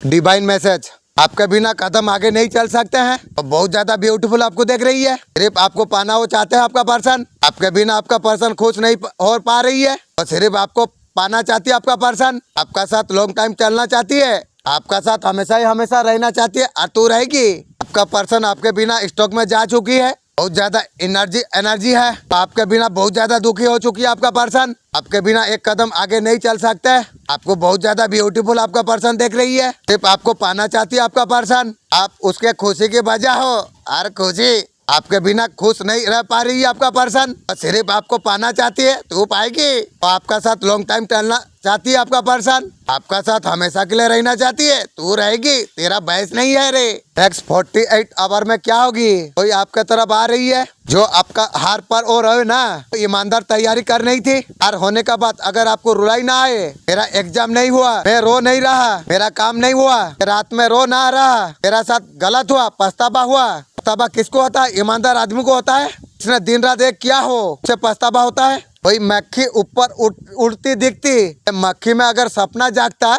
Divine message, आपके बिना कदम आगे नहीं चल सकते हैं और बहुत ज्यादा ब्यूटीफुल आपको देख रही है। सिर्फ आपको पाना वो चाहते हैं आपका पर्सन, आपके बिना आपका पर्सन खुश नहीं हो पा रही है और सिर्फ आपको पाना चाहती है आपका पर्सन। आपका साथ लॉन्ग टाइम चलना चाहती है, आपका साथ हमेशा ही हमेशा रहना चाहती है और तू रहेगी। आपका पर्सन आपके बिना स्टॉक में जा चुकी है, बहुत ज्यादा एनर्जी है, आपके बिना बहुत ज्यादा दुखी हो चुकी है आपका पर्सन। आपके बिना एक कदम आगे नहीं चल सकते। आपको बहुत ज्यादा ब्यूटीफुल आपका पर्सन देख रही है, सिर्फ आपको पाना चाहती है आपका पर्सन। आप उसके खुशी की वजह हो और खुशी आपके बिना खुश नहीं रह पा रही है आपका पर्सन, सिर्फ आपको पाना चाहती है तू पाएगी। तो आपका साथ लॉन्ग टाइम चलना चाहती है आपका पर्सन, आपका साथ हमेशा के लिए रहना चाहती है तू रहेगी, तेरा बहस नहीं है रे। नेक्स्ट 48 आवर में क्या होगी, कोई आपके तरफ आ रही है जो आपका हार पर हो रहे ना, तो ईमानदार तैयारी कर नहीं थी। हार होने का बाद अगर आपको रुलाई ना आए, मेरा एग्जाम नहीं हुआ, मैं रो नहीं रहा, मेरा काम नहीं हुआ, रात में रो ना रहा, मेरा साथ गलत हुआ, पछतावा हुआ। पछतावा किसको होता है? ईमानदार आदमी को होता है, इसने दिन रात एक किया हो उसे पछतावा होता है। वही मक्खी ऊपर उड़ती दिखती, मक्खी में अगर सपना जागता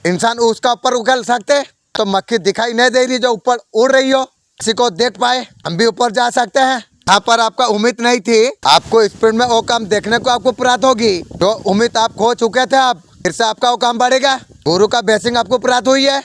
इंसान उसका ऊपर उछल सकते, तो मक्खी दिखाई नहीं दे रही जो ऊपर उड़ रही हो, किसी को देख पाए हम भी ऊपर जा सकते हैं। यहाँ पर आपका उम्मीद नहीं थी, आपको स्पीड में वो काम देखने को आपको प्राप्त होगी जो उम्मीद आप खो चुके थे, अब फिर से आपका वो काम बढ़ेगा। गुरु का ब्लेसिंग आपको प्राप्त हुई है।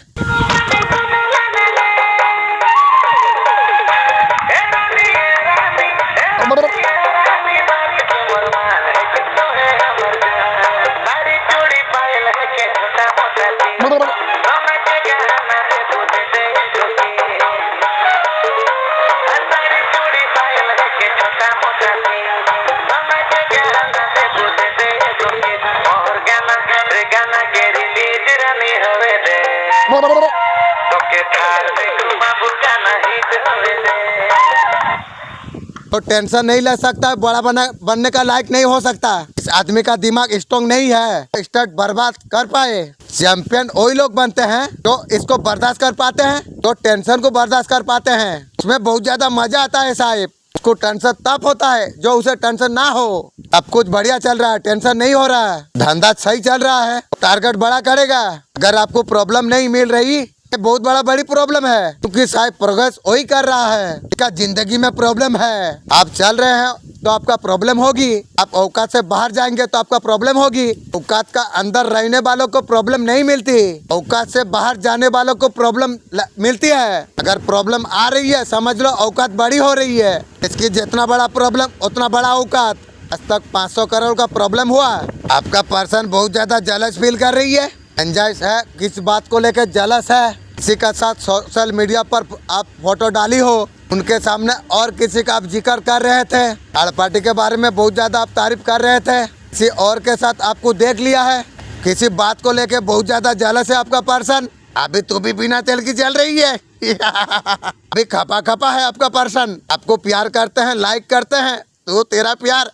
तो टेंशन नहीं ले सकता, बड़ा बनने का लायक नहीं हो सकता। इस आदमी का दिमाग स्ट्रॉन्ग नहीं है, स्टार्ट बर्बाद कर पाए। चैंपियन वही लोग बनते हैं जो इसको बर्दाश्त कर पाते हैं, जो टेंशन को बर्दाश्त कर पाते हैं। इसमें बहुत ज्यादा मजा आता है साहिब। उसको टेंशन तब होता है जो उसे टेंशन ना हो। अब कुछ बढ़िया चल रहा है, टेंशन नहीं हो रहा है, धंधा सही चल रहा है, टारगेट बड़ा करेगा। अगर आपको प्रॉब्लम नहीं मिल रही, बहुत बड़ी प्रॉब्लम है, क्योंकि साहब प्रोग्रेस वही कर रहा है, इसका जिंदगी में प्रॉब्लम है। आप चल रहे हैं तो आपका प्रॉब्लम होगी, आप औकात से बाहर जाएंगे तो आपका प्रॉब्लम होगी। औकात का अंदर रहने वालों को प्रॉब्लम नहीं मिलती, औकात से बाहर जाने वालों को प्रॉब्लम मिलती है। अगर प्रॉब्लम आ रही है समझ लो औकात बड़ी हो रही है। इसकी जितना बड़ा प्रॉब्लम उतना बड़ा औकात। आज तक 500 करोड़ का प्रॉब्लम हुआ। आपका पर्सन बहुत ज्यादा जलस फील कर रही है, एंजाइज है, किस बात को लेकर जलस है। किसी का साथ सोशल मीडिया पर आप फोटो डाली हो, उनके सामने और किसी का आप जिक्र कर रहे थे, थर्ड पार्टी के बारे में बहुत ज्यादा आप तारीफ कर रहे थे, किसी और के साथ आपको देख लिया है, किसी बात को लेके बहुत ज्यादा जलस है आपका पर्सन। अभी तो भी बिना तेल की जल रही है अभी खपा खपा है आपका पर्सन। आपको प्यार करते हैं, लाइक करते हैं, तो तेरा प्यार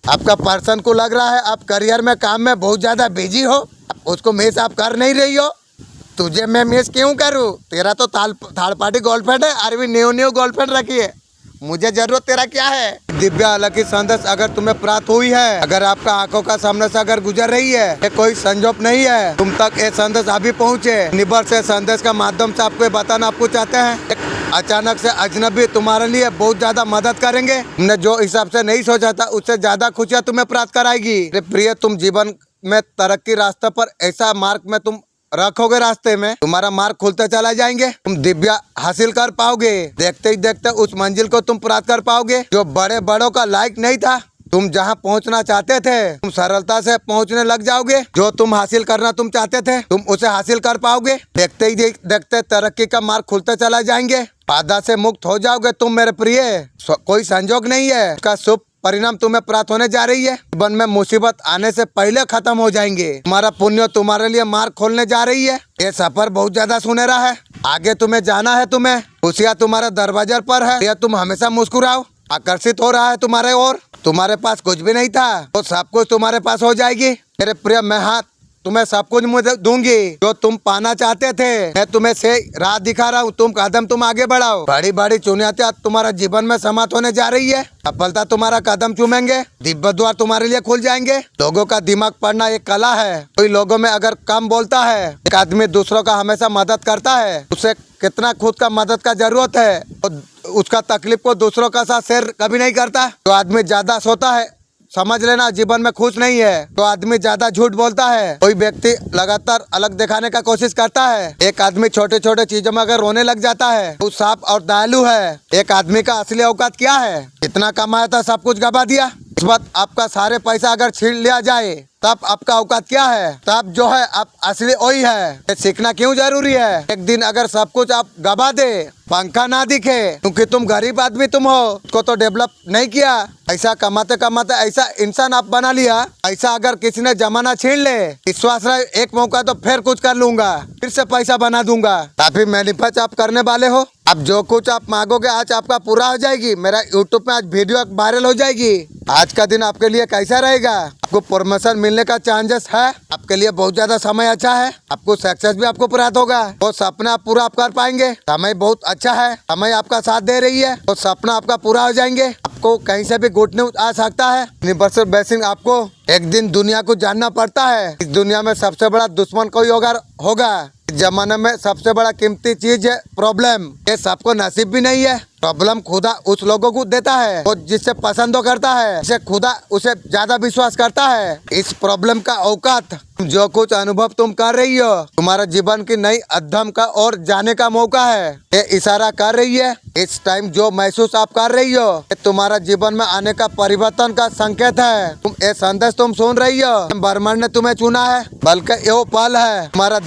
आपका पर्सन को लग रहा है आप करियर में काम में बहुत ज्यादा बिजी हो, उसको मिस आप कर नहीं रही हो। तुझे मैं मिस क्यों करूँ, तेरा तो थर्ड पार्टी गर्लफ्रेंड है, अरे भी न्यू गर्लफ्रेंड रखी है, मुझे जरूरत तेरा क्या है। दिव्या अलग संदेश अगर तुम्हें प्राप्त हुई है, अगर आपका आंखों का सामने से अगर गुजर रही है, ये कोई संजोग नहीं है, तुम तक ये संदेश अभी पहुँचे। निबर से संदेश का माध्यम से आपको बताना आपको चाहते हैं, अचानक से अजनबी तुम्हारे लिए बहुत ज्यादा मदद करेंगे। तुमने जो हिसाब से नहीं सोचा था उससे ज्यादा खुशियाँ तुम्हें प्राप्त कराएगी। प्रिय, तुम जीवन में तरक्की रास्ते पर ऐसा मार्ग में तुम रखोगे, रास्ते में तुम्हारा मार्ग खुलते चला जाएंगे, तुम दिव्या हासिल कर पाओगे। देखते ही देखते उस मंजिल को तुम प्राप्त कर पाओगे जो बड़ों का लायक नहीं था। तुम जहां पहुंचना चाहते थे तुम सरलता से पहुंचने लग जाओगे। जो तुम हासिल करना तुम चाहते थे तुम उसे हासिल कर पाओगे। देखते ही देखते तरक्की का मार्ग खुलते चला जाएंगे, बाधा से मुक्त हो जाओगे तुम मेरे प्रिय। कोई संजोग नहीं है, उसका शुभ परिणाम तुम्हें प्राप्त होने जा रही है। जीवन में मुसीबत आने से पहले खत्म हो जाएंगे। तुम्हारा पुण्य तुम्हारे लिए मार्ग खोलने जा रही है। ये सफर बहुत ज्यादा सुनहरा है, आगे तुम्हें जाना है, तुम्हें खुशियाँ तुम्हारे दरवाजे पर है। ये तुम हमेशा मुस्कुराओ, आकर्षित हो रहा है तुम्हारे ओर। तुम्हारे पास कुछ भी नहीं था, तो सब कुछ तुम्हारे पास हो जाएगी। मेरे प्रिय, मैं हाथ तुम्हें सब कुछ मुझे दूंगी जो तुम पाना चाहते थे। मैं तुम्हें से राह दिखा रहा हूँ, तुम कदम तुम आगे बढ़ाओ। बड़ी बड़ी चुनौतियां तुम्हारा जीवन में समाप्त होने जा रही है। सफलता तुम्हारा कदम चूमेंगे, दिव्य द्वार तुम्हारे लिए खुल जाएंगे। लोगों का दिमाग पढ़ना एक कला है। कोई लोगों में अगर कम बोलता है, एक आदमी दूसरों का हमेशा मदद करता है, उसे कितना खुद का मदद का जरूरत है, और उसका तकलीफ को दूसरों का साथ शेयर कभी नहीं करता। जो आदमी ज्यादा सोता है, समझ लेना जीवन में खुश नहीं है। तो आदमी ज्यादा झूठ बोलता है। कोई व्यक्ति लगातार अलग दिखाने का कोशिश करता है। एक आदमी छोटे छोटे चीजों में अगर रोने लग जाता है, वो साफ और दयालु है। एक आदमी का असली औकात क्या है? इतना कमाया था, सब कुछ गवा दिया। इस वक्त आपका सारे पैसा अगर छीन लिया जाए, तब आपका औकात क्या है? तब जो है आप असली वही है। ये सीखना क्यों जरूरी है? एक दिन अगर सब कुछ आप गवा दे, पंखा ना दिखे, क्योंकि तुम गरीब आदमी तुम हो, उसको तो डेवलप नहीं किया। ऐसा कमाते कमाते ऐसा इंसान आप बना लिया। ऐसा अगर किसी ने जमाना छीन ले, विश्वास रहे एक मौका तो फिर कुछ कर लूंगा, फिर से पैसा बना दूंगा। काफी मैनिफेस्ट आप करने वाले हो। अब जो कुछ आप मांगोगे आज आपका पूरा हो जाएगी। मेरा यूट्यूब में आज वीडियो वायरल हो जाएगी। आज का दिन आपके लिए कैसा रहेगा? आपको प्रमोशन मिलने का चांसेस है। आपके लिए बहुत ज्यादा समय अच्छा है। आपको सक्सेस भी आपको प्राप्त होगा। वो सपना आप पूरा आप कर पाएंगे। समय बहुत अच्छा है, समय आपका साथ दे रही है। वो सपना आपका पूरा हो जाएंगे। आपको कहीं से भी गुड न्यूज आ सकता है। यूनिवर्सल ब्लेसिंग आपको एक दिन दुनिया को जानना पड़ता है। इस दुनिया में सबसे बड़ा दुश्मन कोई होगा। इस जमाने में सबसे बड़ा कीमती चीज है प्रॉब्लम। ये सबको नसीब भी नहीं है। प्रॉब्लम खुदा उस लोगों को देता है वो जिससे पसंद करता है, जिसे खुदा उसे ज्यादा विश्वास करता है। इस प्रॉब्लम का औकात जो कुछ अनुभव तुम कर रही हो, तुम्हारा जीवन की नई अध्ययन का और जाने का मौका है। ये इशारा कर रही है। इस टाइम जो महसूस आप कर रही हो, ये तुम्हारा जीवन में आने का परिवर्तन का संकेत है। तुम ये संदेश तुम सुन रही हो, ब्रह्मांड ने तुम्हें चुना है, बल्कि ये पल है तुम्हारा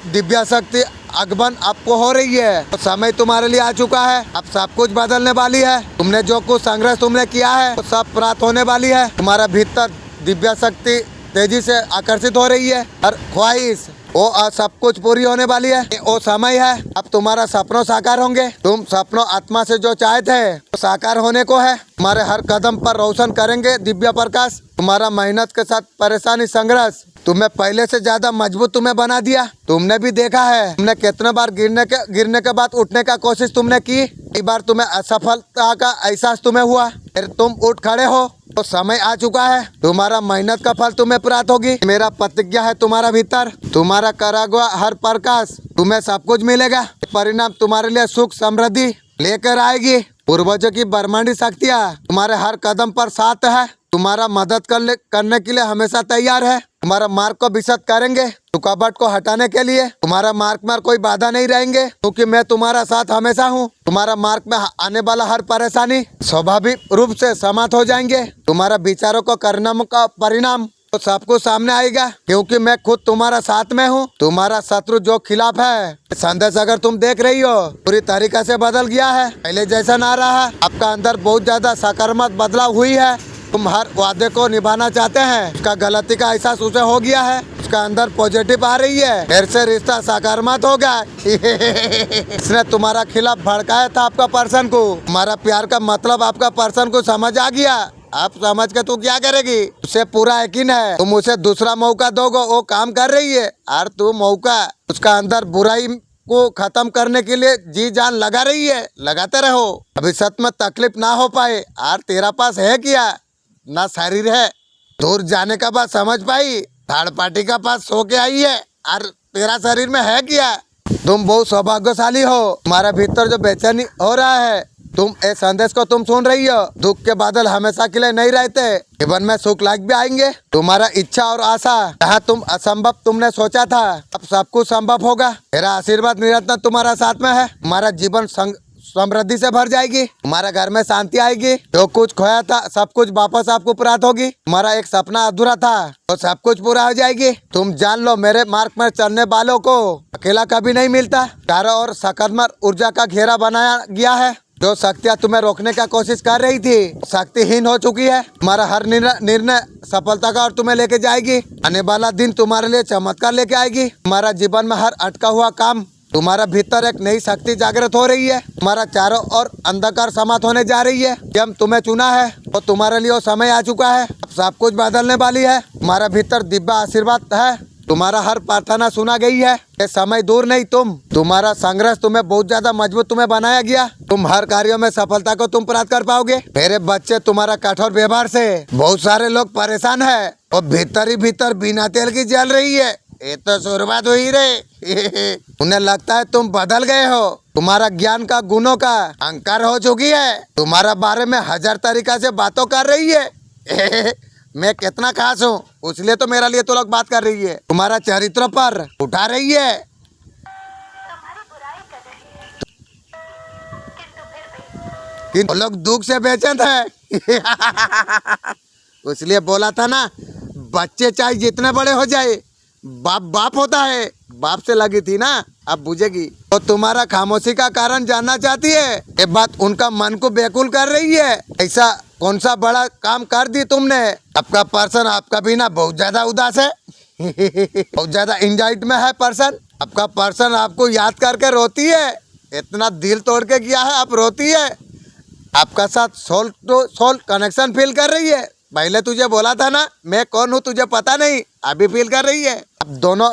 दिव्य शक्ति आगमन आपको हो रही है। तो समय तुम्हारे लिए आ चुका है। अब सब कुछ बदलने वाली है। तुमने जो कुछ संघर्ष तुमने किया है, वो सब प्राप्त होने वाली है। तुम्हारा भीतर दिव्य शक्ति तेजी से आकर्षित हो रही है। हर ख्वाहिश वो सब कुछ पूरी होने वाली है। वो समय है अब तुम्हारा सपनों साकार होंगे। तुम सपनों आत्मा से जो चाहे थे वो साकार होने को है। तुम्हारे हर कदम पर रोशन करेंगे दिव्य प्रकाश। तुम्हारा मेहनत के साथ परेशानी संघर्ष तुम्हें पहले से ज्यादा मजबूत तुम्हें बना दिया। तुमने भी देखा है तुमने कितने बार गिरने के बाद उठने का कोशिश तुमने की। कई बार तुम्हें असफलता का एहसास तुम्हें हुआ, फिर तुम उठ खड़े हो। तो समय आ चुका है, तुम्हारा मेहनत का फल तुम्हें प्राप्त होगी। मेरा प्रतिज्ञा है तुम्हारा भीतर, तुम्हारा करा हुआ हर प्रकाश तुम्हें सब कुछ मिलेगा। परिणाम तुम्हारे लिए सुख समृद्धि लेकर आएगी। पूर्वजों की ब्रह्मांडी शक्तियाँ तुम्हारे हर कदम पर साथ है। तुम्हारा मदद करने के लिए हमेशा तैयार है। तुम्हारा मार्ग को विशद करेंगे, रुकावट को हटाने के लिए। तुम्हारा मार्ग में कोई बाधा नहीं रहेंगे, क्योंकि मैं तुम्हारा साथ हमेशा हूँ। तुम्हारा मार्ग में आने वाला हर परेशानी स्वाभाविक रूप से समाप्त हो जाएंगे। तुम्हारा विचारों को करने का परिणाम तो सबको सामने आएगा, क्योंकि मैं खुद तुम्हारा साथ में हूँ। तुम्हारा शत्रु जो खिलाफ है, संदेश अगर तुम देख रही हो पूरी तरीका से बदल गया है। पहले जैसा ना रहा। आपका अंदर बहुत ज्यादा सकारात्मक बदलाव हुई है। तुम हर वादे को निभाना चाहते हैं, उसका गलती का एहसास उसे हो गया है। उसका अंदर पॉजिटिव आ रही है, फिर से रिश्ता सकारात्मक हो गया। इसने तुम्हारा खिलाफ भड़काया था आपका पर्सन को। तुम्हारा प्यार का मतलब आपका पर्सन को समझ आ गया। आप समझ के तू क्या करेगी, उसे पूरा यकीन है तुम उसे दूसरा मौका दोगे। वो काम कर रही है और तू मौका उसका अंदर बुराई को खत्म करने के लिए जी जान लगा रही है। लगाते रहो, भविष्य में तकलीफ ना हो पाए। और तेरा पास है क्या? ना शरीर है। दूर जाने का बात समझ पाई, थर्ड पार्टी का पास सो के आई है। और तेरा शरीर में है क्या? तुम बहुत सौभाग्यशाली हो। तुम्हारा भीतर जो बेचैनी हो रहा है, तुम इस संदेश को तुम सुन रही हो। दुख के बादल हमेशा के लिए नहीं रहते, जीवन में सुख लाख भी आएंगे। तुम्हारा इच्छा और आशा जहाँ तुम असंभव तुमने सोचा था, अब सब कुछ संभव होगा। मेरा आशीर्वाद निरंतर तुम्हारा साथ में है। तुम्हारा जीवन समृद्धि से भर जाएगी। तुम्हारे घर में शांति आएगी। जो कुछ खोया था सब कुछ वापस आपको प्राप्त होगी। तुम्हारा एक सपना अधूरा था, तो सब कुछ पूरा हो जाएगी। तुम जान लो, मेरे मार्ग में चलने वालों को अकेला कभी नहीं मिलता। चारों ओर सकारात्मक ऊर्जा का घेरा बनाया गया है। जो शक्तियाँ तुम्हें रोकने का कोशिश कर रही थी, शक्तिहीन हो चुकी है। तुम्हारा हर निर्णय सफलता का और तुम्हें लेके जाएगी। आने वाला दिन तुम्हारे लिए चमत्कार लेके आएगी। तुम्हारा जीवन में हर अटका हुआ काम, तुम्हारा भीतर एक नई शक्ति जागृत हो रही है। तुम्हारा चारों ओर अंधकार समाप्त होने जा रही है। जब तुम्हें चुना है तो तुम्हारे लिए वो समय आ चुका है। अब सब कुछ बदलने वाली है। तुम्हारा भीतर दिव्य आशीर्वाद है। तुम्हारा हर प्रार्थना सुना गई है। ये समय दूर नहीं, तुम्हारा संघर्ष तुम्हें बहुत ज्यादा मजबूत तुम्हें बनाया गया। तुम हर कार्यों में सफलता को तुम प्राप्त कर पाओगे। मेरे बच्चे, तुम्हारा कठोर व्यवहार से बहुत सारे लोग परेशान है और भीतर ही भीतर बिना तेल की जल रही है। ये तो शुरुआत हुई रे। उन्हें लगता है तुम बदल गए हो। तुम्हारा ज्ञान का गुणों का अहंकार हो चुकी है। तुम्हारा बारे में हजार तरीका से बातों कर रही है। मैं कितना खास हूँ इसलिए तो मेरा लिए तो लोग बात कर रही है। तुम्हारा चरित्र पर उठा रही है। तुम्हारी बुराई कर रही है, किंतु फिर भी कि लोग दुख से बेचैन है। इसलिए बोला था ना, बच्चे चाहे जितने बड़े हो जाए, बाप बाप होता है। बाप से लगी थी ना, अब बुझेगी। तो तुम्हारा खामोशी का कारण जानना चाहती है। ये बात उनका मन को बेकुल कर रही है। ऐसा कौन सा बड़ा काम कर दी तुमने? आपका पर्सन आपका भी ना बहुत ज्यादा उदास है। बहुत ज्यादा एंजाइटी में है पर्सन। आपका पर्सन आपको याद करके रोती है। इतना दिल तोड़ के किया है, अब रोती है। आपका साथ soul to soul connection feel कर रही है। पहले तुझे बोला था ना मैं कौन हूँ तुझे पता नहीं, अभी फील कर रही है। अब दोनों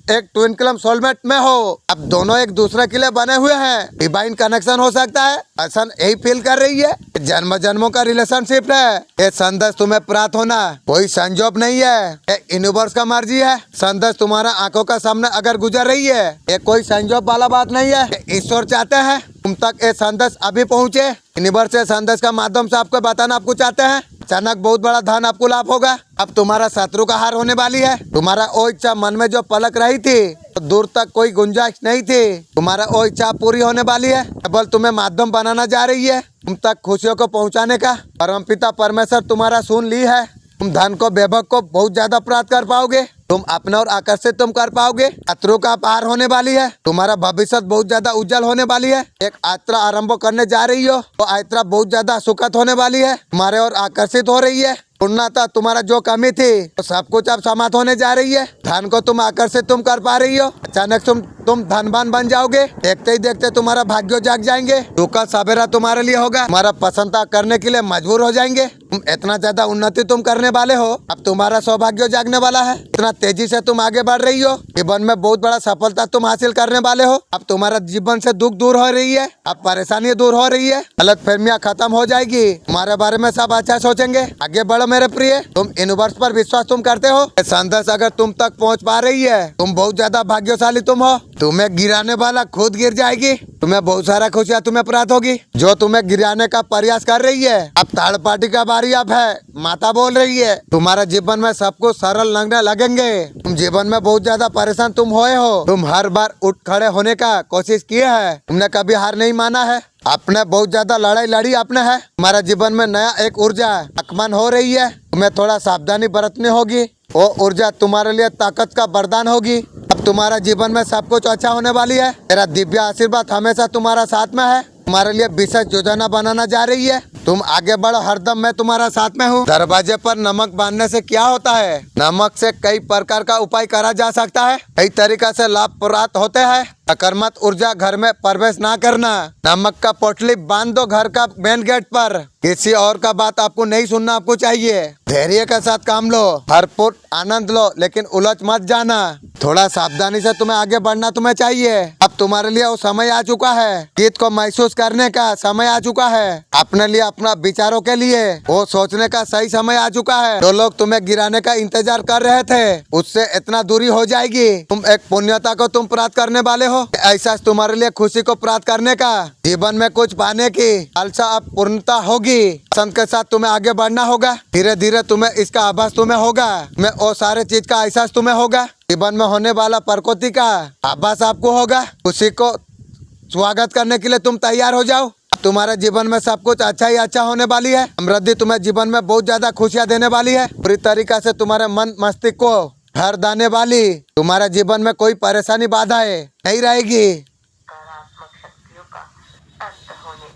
एक ट्विन क्लम सोलमेट में हो। अब दोनों एक दूसरे के लिए बने हुए हैं। डिवाइन कनेक्शन हो सकता है, ऐसा यही फील कर रही है। जन्म जन्मों का रिलेशनशिप है। ये संदेश तुम्हें प्राप्त होना कोई संजोग नहीं है, ये यूनिवर्स का मर्जी है। संदेश तुम्हारा आंखों का सामने अगर गुजर रही है, ये कोई संजोग वाला बात नहीं है। ईश्वर चाहते हैं तुम तक ये संदेश अभी पहुँचे। यूनिवर्स से संदेश का माध्यम से आपको बताना आपको चाहते हैं। अचानक बहुत बड़ा धन आपको लाभ होगा। अब तुम्हारा शत्रु का हार होने वाली है। तुम्हारा वो इच्छा मन में जो पलक रही थी तो दूर तक कोई गुंजाइश नहीं थी, तुम्हारा वो इच्छा पूरी होने वाली है। केवल तुम्हें माध्यम बनाना जा रही है तुम तक खुशियों को पहुंचाने का। परमपिता परमेश्वर तुम्हारा सुन ली है। तुम धन को वैभव को बहुत ज्यादा प्राप्त कर पाओगे। तुम अपने और आकर्षित तुम कर पाओगे। शत्रु का पार होने वाली है। तुम्हारा भविष्य बहुत ज्यादा उज्जवल होने वाली है। एक यात्रा आरंभ करने जा रही हो, तो यात्रा बहुत ज्यादा सुखद होने वाली है। तुम्हारे और आकर्षित हो रही है। पूर्णता तुम्हारा जो कमी थी तो सब कुछ अब समाप्त होने जा रही है। धन को तुम आकर्षित तुम कर पा रही हो। अचानक तुम धनवान बन जाओगे। देखते ही देखते तुम्हारा भाग्य जाग जाएंगे। दुख सवेरा तुम्हारे लिए होगा। तुम्हारा प्रसन्नता करने के लिए मजबूर हो जाएंगे। तुम इतना ज्यादा उन्नति तुम करने वाले हो। अब तुम्हारा सौभाग्य जागने वाला है। इतना तेजी से तुम आगे बढ़ रही हो। जीवन में बहुत बड़ा सफलता तुम हासिल करने वाले हो। अब तुम्हारा जीवन से दुख दूर हो रही है। अब परेशानी दूर हो रही है। गलत फहमियाँ खत्म हो जाएगी। तुम्हारे बारे में सब अच्छा सोचेंगे। आगे बढ़ो मेरे प्रिय। तुम यूनिवर्स पर विश्वास तुम करते हो। संदेश अगर तुम तक पहुंच पा रही है, तुम बहुत ज्यादा भाग्यशाली तुम हो। तुम्हें गिराने वाला खुद गिर जाएगी। तुम्हें बहुत सारा खुशियाँ तुम्हें प्राप्त होगी। जो तुम्हें गिराने का प्रयास कर रही है, अब थर्ड पार्टी का बारी अब है। माता बोल रही है तुम्हारा जीवन में सब कुछ सरल लगने लगेंगे। तुम जीवन में बहुत ज्यादा परेशान तुम हुए हो। तुम हर बार उठ खड़े होने का कोशिश किए है। तुमने कभी हार नहीं माना है। आपने बहुत ज्यादा लड़ाई लड़ी आपने है। तुम्हारा जीवन में नया एक ऊर्जा आगमन हो रही है। तुम्हें थोड़ा सावधानी बरतनी होगी। वो ऊर्जा तुम्हारे लिए ताकत का वरदान होगी। अब तुम्हारा जीवन में सब कुछ अच्छा होने वाली है। तेरा दिव्य आशीर्वाद हमेशा तुम्हारा साथ में है। तुम्हारे लिए विशेष योजना बनाना जा रही है। तुम आगे बढ़ो, हरदम मैं तुम्हारा साथ में हूँ। दरवाजे पर नमक बांधने से क्या होता है? नमक से कई प्रकार का उपाय करा जा सकता है। कई तरीका से लाभ प्राप्त होते हैं। नकारात्मक ऊर्जा घर में प्रवेश ना करना। नमक का पोटली बांध दो घर का मेन गेट पर। किसी और का बात आपको नहीं सुनना आपको चाहिए। धैर्य के साथ काम लो, भरपूर आनंद लो, लेकिन उलझ मत जाना। थोड़ा सावधानी से तुम्हें आगे बढ़ना तुम्हें चाहिए। अब तुम्हारे लिए वो समय आ चुका है। गीत को महसूस करने का समय आ चुका है। अपने लिए अपना विचारों के लिए वो सोचने का सही समय आ चुका है। जो लोग तुम्हें गिराने का इंतजार कर रहे थे, उससे इतना दूरी हो जाएगी। तुम एक पुण्यता को तुम प्राप्त करने वाले हो। ऐसा तुम्हारे लिए खुशी को प्राप्त करने का, जीवन में कुछ पाने की लालसा अब पूर्णता होगी। पसंद के साथ तुम्हें आगे बढ़ना होगा। धीरे धीरे तुम्हें इसका आभास तुम्हें होगा। मैं वो सारे चीज का एहसास तुम्हें होगा। जीवन में होने वाला प्रकृति का आभास आपको होगा। खुशी को स्वागत करने के लिए तुम तैयार हो जाओ। तुम्हारे जीवन में सब कुछ अच्छा ही अच्छा होने वाली है। समृद्धि तुम्हें जीवन में बहुत ज्यादा खुशियाँ देने वाली है। पूरी तरीका से तुम्हारे मन मस्तिष्क को भर देने वाली। तुम्हारे जीवन में कोई परेशानी बाधाएं नहीं रहेगी। नकारात्मक शक्तियों का अंत होने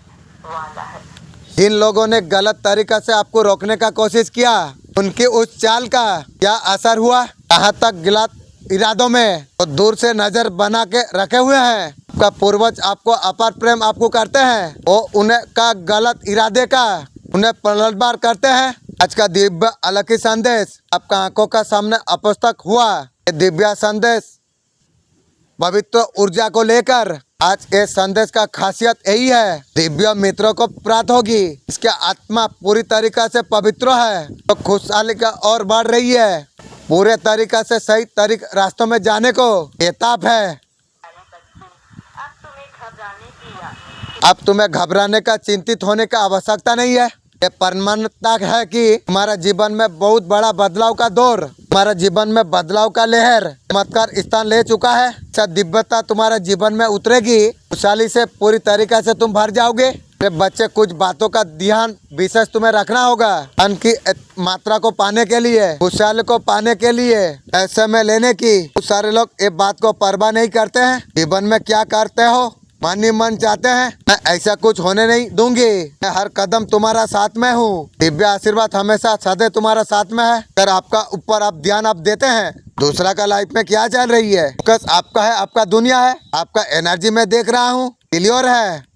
वाला है। जिन लोगों ने गलत तरीका से आपको रोकने का कोशिश किया, उनकी उस चाल का क्या असर हुआ? कहाँ तक गलत इरादों में तो दूर से नजर बना के रखे हुए हैं। आपका पूर्वज आपको अपार प्रेम आपको करते हैं। वो उन्हें का गलत इरादे का उन्हें पलटवार करते हैं। आज का दिव्य अलौकिक संदेश आपका आंखों का सामने अपस्तक हुआ। ये दिव्य संदेश पवित्र ऊर्जा को लेकर आज ये संदेश का खासियत यही है, दिव्य मित्रों को प्राप्त होगी। इसकी आत्मा पूरी तरीका से पवित्र है तो खुशहाली का और बढ़ रही है। पूरे तरीका से सही रास्तों में जाने को बेताब है। अब तुम्हें घबराने का चिंतित होने का आवश्यकता नहीं है। ये परमानता है कि हमारा जीवन में बहुत बड़ा बदलाव का दौर, हमारा जीवन में बदलाव का लहर चमत्कार स्थान ले चुका है। दिव्यता तुम्हारे जीवन में उतरेगी, खुशहाली से पूरी तरीके से तुम भर जाओगे। मेरे बच्चे, कुछ बातों का ध्यान विशेष तुम्हें रखना होगा। धन की मात्रा को पाने के लिए, खुशहाली को पाने के लिए, ऐसे में लेने की बहुत सारे लोग ये बात को परवाह नहीं करते हैं। जीवन में क्या करते हो मन ही मन चाहते हैं, मैं ऐसा कुछ होने नहीं दूंगी। मैं हर कदम तुम्हारा साथ में हूँ। दिव्य आशीर्वाद हमेशा सदैव तुम्हारा साथ में है। अगर आपका ऊपर आप ध्यान आप देते हैं, दूसरा का लाइफ में क्या चल रही है, फोकस आपका है, आपका दुनिया है, आपका एनर्जी में देख रहा हूँ क्लियर है। अभी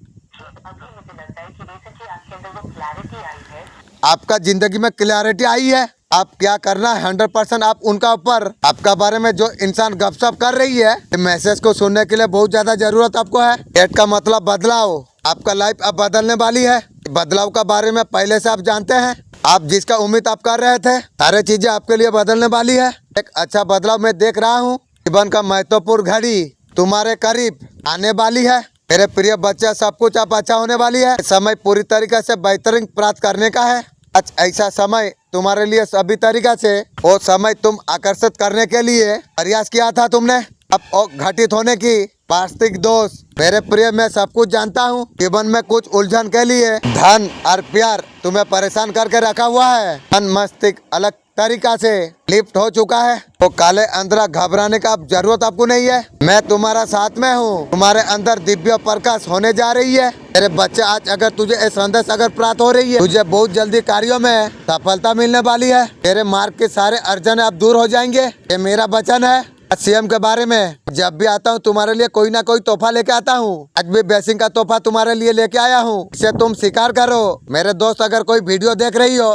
मुझे लगता है कि रिसेंटली आपके अंदर जो क्लैरिटी आई है, आपका जिंदगी में क्लैरिटी आई है। आप क्या करना है 100% आप उनका ऊपर। आपका बारे में जो इंसान गपशप कर रही है, मैसेज को सुनने के लिए बहुत ज्यादा जरूरत आपको है। डेट का मतलब बदलाव, आपका लाइफ अब बदलने वाली है। बदलाव का बारे में पहले से आप जानते हैं। आप जिसका उम्मीद आप कर रहे थे, सारे चीजें आपके लिए बदलने वाली है। एक अच्छा बदलाव मैं देख रहा हूँ। जीवन का महत्वपूर्ण घड़ी तुम्हारे करीब आने वाली है। मेरे प्रिय बच्चे, सब कुछ अब अच्छा होने वाली है। समय पूरी तरीके से बेहतरीन प्राप्त करने का है। आज ऐसा समय तुम्हारे लिए सभी तरीका से, वो समय तुम आकर्षित करने के लिए प्रयास किया था तुमने, अब घटित होने की वास्तविक दोष। मेरे प्रिय, मैं सब कुछ जानता हूँ। जीवन में कुछ उलझन के लिए धन और प्यार तुम्हें परेशान करके रखा हुआ है। धन मस्तिष्क अलग तरीका से लिफ्ट हो चुका है। तो काले अंदर घबराने का अब जरूरत आपको नहीं है। मैं तुम्हारा साथ में हूँ। तुम्हारे अंदर दिव्य प्रकाश होने जा रही है। मेरे बच्चे, आज अगर तुझे ये संदेश अगर प्राप्त हो रही है, तुझे बहुत जल्दी कार्यों में सफलता मिलने वाली है। तेरे मार्ग के सारे अर्जन अब दूर हो जाएंगे। ये मेरा वचन है। सीएम के बारे में जब भी आता हूँ तुम्हारे लिए कोई ना कोई तोहफा लेके आता हूँ। आज भी ब्लेसिंग का तोहफा तुम्हारे लिए लेके आया हूँ। इसे तुम स्वीकार करो। मेरे दोस्त, अगर कोई वीडियो देख रही हो,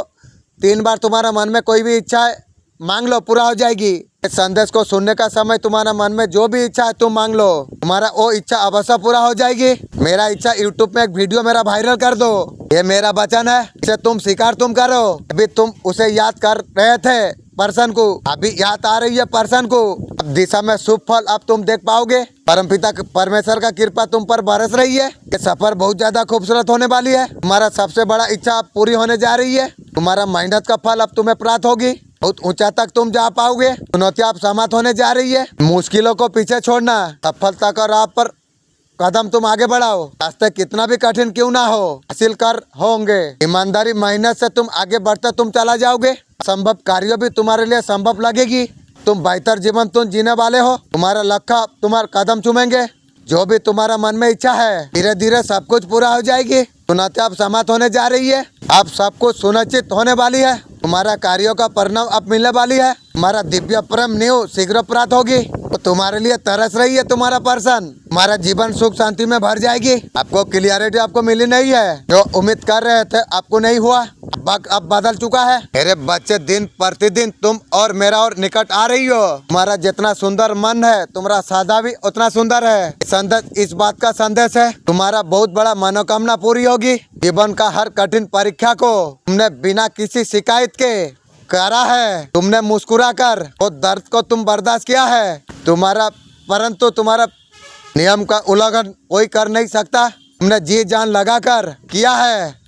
3 बार तुम्हारा मन में कोई भी इच्छा मांग लो, पूरा हो जाएगी। इस संदेश को सुनने का समय तुम्हारा मन में जो भी इच्छा है तुम मांग लो, तुम्हारा वो इच्छा अवश्य पूरा हो जाएगी। मेरा इच्छा यूट्यूब में एक वीडियो मेरा वायरल कर दो, ये मेरा वचन है। इसे तुम स्वीकार तुम करो। अभी तुम उसे याद कर रहे थे पर्सन को, अभी याद आ रही है पर्सन को। अब दिशा में शुभ फल अब तुम देख पाओगे। परमपिता परमेश्वर का कृपा तुम पर बरस रही है। ये सफर बहुत ज्यादा खूबसूरत होने वाली है। तुम्हारा सबसे बड़ा इच्छा अब पूरी होने जा रही है। तुम्हारा मेहनत का फल अब तुम्हें प्राप्त होगी। बहुत ऊंचा तक तुम जा पाओगे। चुनौतियां अब समाप्त होने जा रही है। मुश्किलों को पीछे छोड़ना, सफलता का राह पर कदम तुम आगे बढ़ाओ। रास्ते कितना भी कठिन क्यों ना हो, हासिल कर होंगे। ईमानदारी मेहनत से तुम आगे बढ़ते तुम चला जाओगे। संभव कार्य भी तुम्हारे लिए संभव लगेगी। तुम बेहतर जीवन तुम जीने वाले हो। तुम्हारा लक्ष्य तुम्हारा कदम चूमेंगे। जो भी तुम्हारा मन में इच्छा है, धीरे धीरे सब कुछ पूरा हो जाएगी। चुनौतियां अब समाप्त होने जा रही है। अब सब कुछ सुनिश्चित होने वाली है। तुम्हारा कार्यों का परिणाम अब मिलने वाली है। तुम्हारा दिव्य प्रेम न्यू शीघ्र प्राप्त होगी। तो तुम्हारे लिए तरस रही है तुम्हारा पर्सन। तुम्हारा जीवन सुख शांति में भर जाएगी। आपको क्लियरिटी आपको मिली नहीं है। जो उम्मीद कर रहे थे आपको नहीं हुआ, अब बदल चुका है। मेरे बच्चे, दिन प्रतिदिन तुम और मेरा और निकट आ रही हो। तुम्हारा जितना सुंदर मन है, तुम्हारा सादा भी उतना सुंदर है। संदेश इस बात का संदेश है, तुम्हारा बहुत बड़ा मनोकामना पूरी होगी। जीवन का हर कठिन परीक्षा को तुमने बिना किसी शिकायत के करा है। तुमने मुस्कुरा कर वो दर्द को तुम बर्दाश्त किया है। परंतु तुम्हारा नियम का उल्लंघन कोई कर नहीं सकता। तुमने जी जान लगा कर किया है।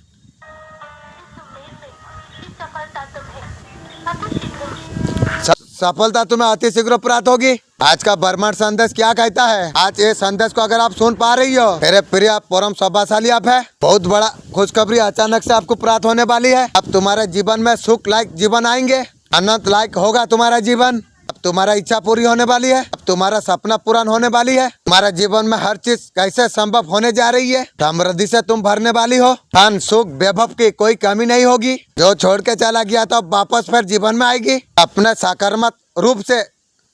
सफलता तुम्हें अति शीघ्र प्राप्त होगी। आज का ब्रह्मांड संदेश क्या कहता है? आज ये संदेश को अगर आप सुन पा रही हो, मेरे प्रिय परम सौभाग्यशाली आप है। बहुत बड़ा खुशखबरी अचानक से आपको प्राप्त होने वाली है। अब तुम्हारे जीवन में सुख लायक जीवन आएंगे, अनंत लायक होगा तुम्हारा जीवन। अब तुम्हारा इच्छा पूरी होने वाली है। अब तुम्हारा सपना पूरा होने वाली है। तुम्हारा जीवन में हर चीज कैसे संभव होने जा रही है। समृद्धि से तुम भरने वाली हो। धन सुख वैभव की कोई कमी नहीं होगी। जो छोड़ के चला गया था वापस फिर जीवन में आएगी। अपने सकारात्मक रूप से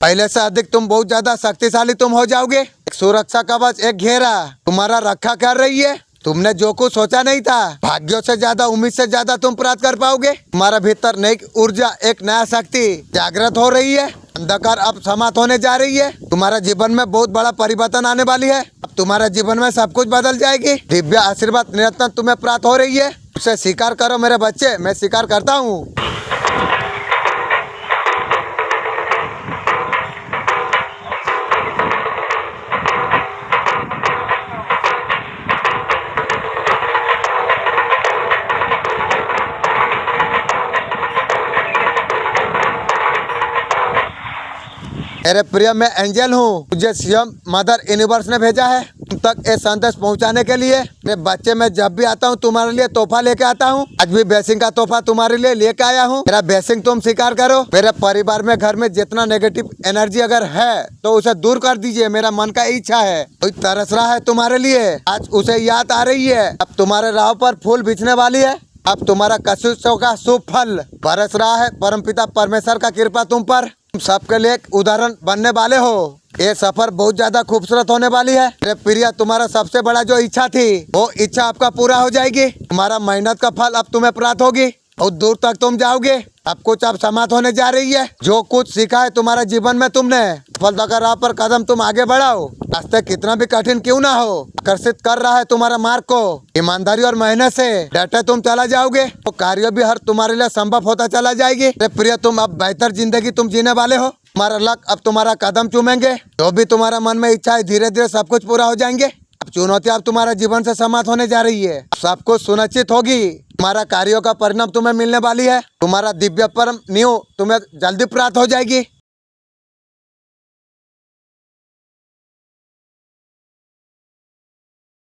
पहले से अधिक तुम बहुत ज्यादा शक्तिशाली तुम हो जाओगे। एक सुरक्षा कवच, एक घेरा तुम्हारा रक्षा कर रही है। तुमने जो कुछ सोचा नहीं था, भाग्यों से ज्यादा, उम्मीद से ज्यादा तुम प्राप्त कर पाओगे। तुम्हारा भीतर नई ऊर्जा, एक नया शक्ति जागृत हो रही है। अंधकार अब समाप्त होने जा रही है। तुम्हारा जीवन में बहुत बड़ा परिवर्तन आने वाली है। अब तुम्हारे जीवन में सब कुछ बदल जाएगी। दिव्य आशीर्वाद निरंतर तुम्हें प्राप्त हो रही है। उसे स्वीकार करो मेरे बच्चे, मैं स्वीकार करता हूँ। मेरे प्रिय, मैं एंजल हूँ। मुझे स्वयं मदर यूनिवर्स ने भेजा है तुम तक ये संदेश पहुँचाने के लिए। मेरे बच्चे, मैं जब भी आता हूँ तुम्हारे लिए तोहफा लेके आता हूँ। आज भी ब्लेसिंग का तोहफा तुम्हारे लिए लेके आया हूँ। मेरा ब्लेसिंग तुम स्वीकार करो। मेरे परिवार में, घर में जितना नेगेटिव एनर्जी अगर है तो उसे दूर कर दीजिए। मेरा मन का इच्छा है, कोई तरस रहा है तुम्हारे लिए, आज उसे याद आ रही है। अब तुम्हारे राह पर फूल बिछने वाली है। अब तुम्हारा कशिशों का शुभ फल बरस रहा है। परमपिता परमेश्वर का कृपा तुम पर, तुम सबके लिए एक उदाहरण बनने वाले हो। ये सफर बहुत ज्यादा खूबसूरत होने वाली है। मेरे प्रिय, तुम्हारा सबसे बड़ा जो इच्छा थी वो इच्छा आपका पूरा हो जाएगी। तुम्हारा मेहनत का फल अब तुम्हें प्राप्त होगी। बहुत दूर तक तुम जाओगे। अब कुछ अब समाप्त होने जा रही है। जो कुछ सीखा है तुम्हारे जीवन में तुमने, सफलता का राह पर कदम तुम आगे बढ़ाओ। रास्ते कितना भी कठिन क्यों ना हो, आकर्षित कर रहा है तुम्हारा मार्ग को। ईमानदारी और मेहनत से डटे तुम चला जाओगे तो कार्य भी हर तुम्हारे लिए संभव होता चला जाएगी। अरे प्रिय, तुम अब बेहतर जिंदगी तुम जीने वाले हो। तुम्हारा लक अब तुम्हारा कदम चूमेंगे। जो भी तुम्हारा मन में इच्छा है, धीरे धीरे सब कुछ पूरा हो जाएंगे। अब चुनौतियां अब तुम्हारे जीवन से समाप्त होने जा रही है। सब कुछ सुनिश्चित होगी। तुम्हारा कार्यों का परिणाम तुम्हें मिलने वाली है। तुम्हारा दिव्य परम न्यू तुम्हें जल्दी प्राप्त हो जाएगी।